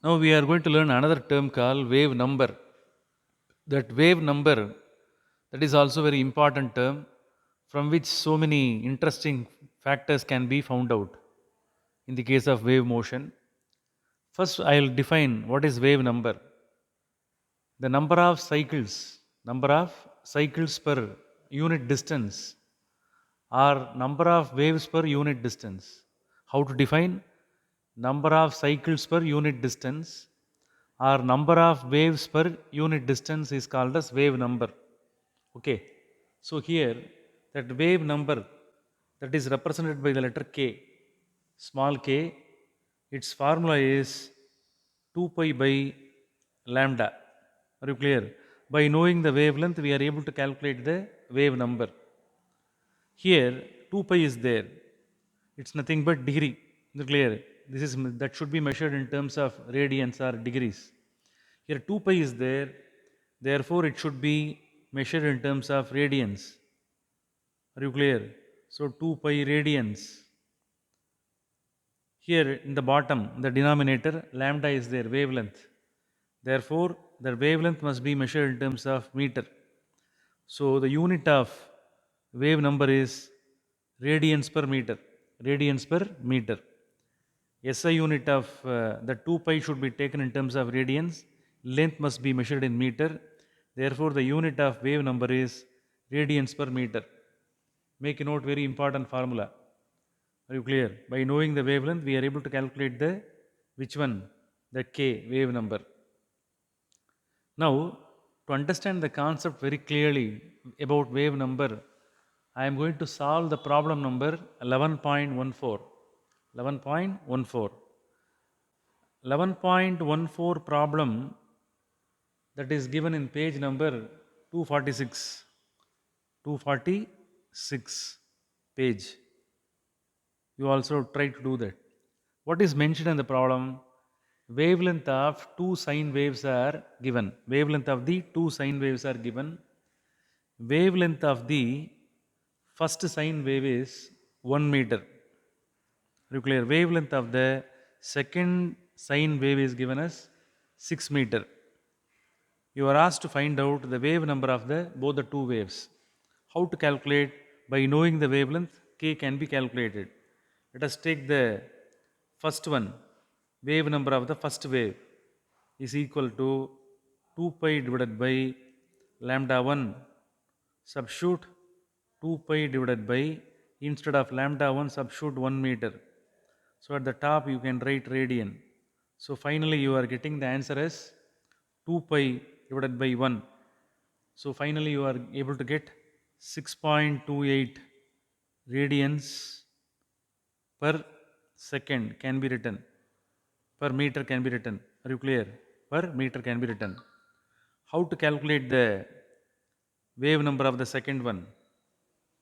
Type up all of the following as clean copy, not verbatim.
Now we are going to learn another term called wave number. That wave number, that is also very important term from which so many interesting factors can be found out in the case of wave motion. First, I will define what is wave number. The number of cycles per unit distance or number of waves per unit distance. How to define? Number of cycles per unit distance or number of waves per unit distance is called as wave number. Okay. So here that wave number that is represented by the letter k, small k, its formula is 2 pi by lambda. Are you clear? By knowing the wavelength, we are able to calculate the wave number. Here, 2 pi is there. It's nothing but degree. Is it clear? This is that should be measured in terms of radians or degrees. Here, 2 pi is there. Therefore, it should be measured in terms of radians. Are you clear? So, 2 pi radians. Here in the bottom, the denominator, lambda is there, wavelength. Therefore, the wavelength must be measured in terms of meter. So, the unit of wave number is radians per meter. Radians per meter. SI unit of the 2 pi should be taken in terms of radians. Length must be measured in meter. Therefore, the unit of wave number is radians per meter. Make a note, very important formula. Are you clear? By knowing the wavelength, we are able to calculate the which one? The k wave number. Now, to understand the concept very clearly about wave number, I am going to solve the problem number 11.14. 11.14. 11.14 problem that is given in page number 246. 246 page. You also try to do that. What is mentioned in the problem? Wavelength of two sine waves are given. Wavelength of the two sine waves are given. Wavelength of the first sine wave is 1 meter. Are you clear? Wavelength of the second sine wave is given as 6 meter. You are asked to find out the wave number of the both the two waves. How to calculate? By knowing the wavelength, k can be calculated. Let us take the first one. Wave number of the first wave is equal to 2 pi divided by lambda 1. Substitute 2 pi divided by, instead of lambda 1, substitute 1 meter. So at the top you can write radian. So finally you are getting the answer as 2 pi divided by 1. So finally you are able to get 6.28 radians per second can be written. Per meter can be written. Are you clear? Per meter can be written. How to calculate the wave number of the second one?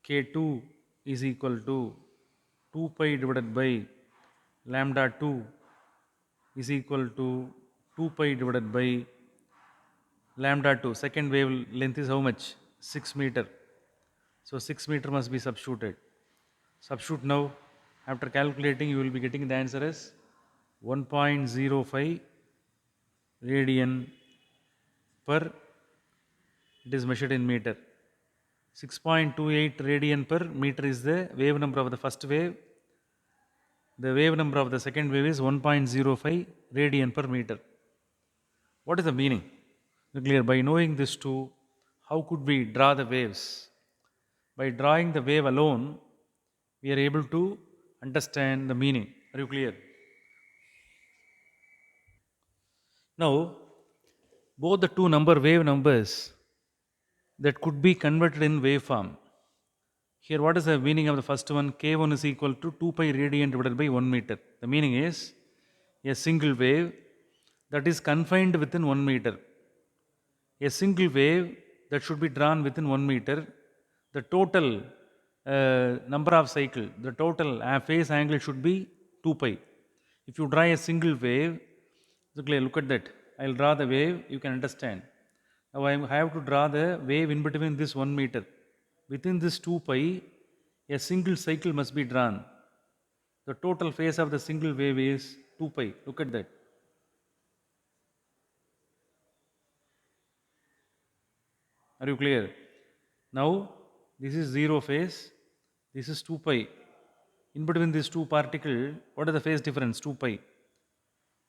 K2 is equal to 2 pi divided by lambda 2 is equal to 2 pi divided by lambda 2. Second wave length is how much? 6 meter. So 6 meter must be substituted. Substitute now. After calculating, you will be getting the answer as 1.05 radian per, it is measured in meter. 6.28 radian per meter is the wave number of the first wave. The wave number of the second wave is 1.05 radian per meter. What is the meaning? Clear. By knowing this two, how could we draw the waves? By drawing the wave alone, we are able to understand the meaning. Are you clear? Now, both the two wave numbers that could be converted in waveform. Here, what is the meaning of the first one? K1 is equal to 2 pi radian divided by 1 meter. The meaning is a single wave that is confined within 1 meter. A single wave that should be drawn within 1 meter, the total number of cycle, the total phase angle should be 2 pi. If you draw a single wave, look at that. I will draw the wave, you can understand. Now I have to draw the wave in between this 1 meter. Within this 2 pi, a single cycle must be drawn. The total phase of the single wave is 2 pi. Look at that. Are you clear? Now this is 0 phase, this is 2 pi. In between these two particle, what is the phase difference? 2 pi.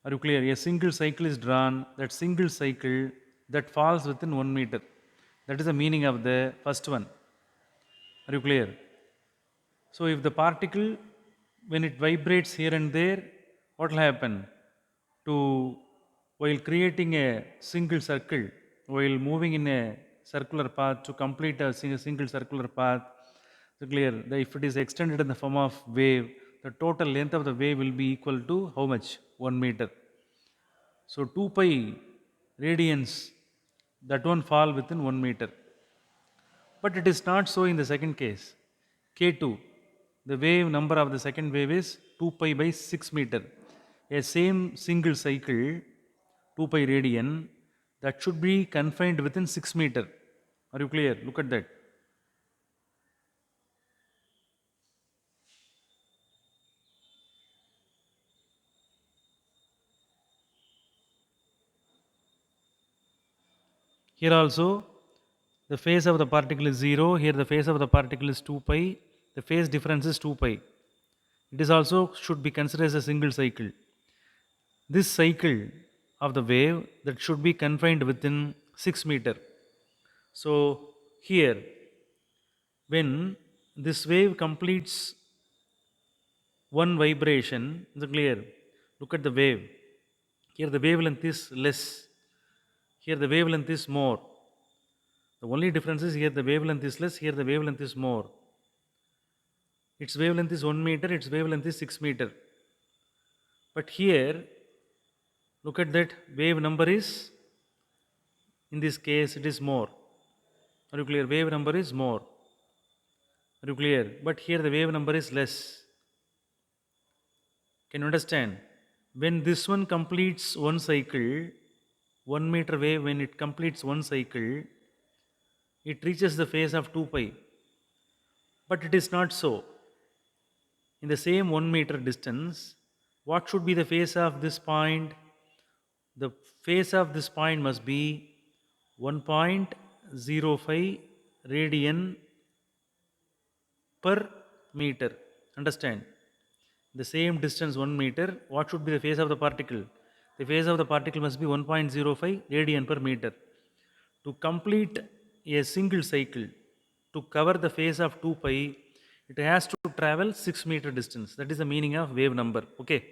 Are you clear? A single cycle is drawn, that single cycle that falls within 1 meter. That is the meaning of the first one. Are you clear? So if the particle, when it vibrates here and there, what will happen? To while creating a single circle, while moving in a circular path to complete a single circular path, so clear that if it is extended in the form of wave, the total length of the wave will be equal to how much? 1 meter. So 2 pi radians, that one fall within 1 meter. But it is not so in the second case. K2, the wave number of the second wave is 2 pi by 6 meter. A same single cycle, 2 pi radian, that should be confined within 6 meter. Are you clear? Look at that. Here also, the phase of the particle is 0. Here the phase of the particle is 2 pi. The phase difference is 2 pi. It is also should be considered as a single cycle. This cycle of the wave that should be confined within 6 meter. So here, when this wave completes one vibration, is it clear? Look at the wave. Here the wavelength is less. Here the wavelength is more. The only difference is here the wavelength is less, here the wavelength is more. Its wavelength is 1 meter, its wavelength is 6 meter. But here, look at that wave number is, in this case, it is more. Are you clear? Wave number is more. Are you clear? But here the wave number is less. Can you understand? When this one completes one cycle, 1 meter wave, when it completes one cycle, it reaches the phase of 2 pi. But it is not so. In the same 1 meter distance, what should be the phase of this point? The phase of this point must be 1.05 radian per meter. Understand? The same distance 1 meter, what should be the phase of the particle? The phase of the particle must be 1.05 radian per meter. To complete a single cycle, to cover the phase of 2 pi, it has to travel 6 meter distance. That is the meaning of wave number. Okay.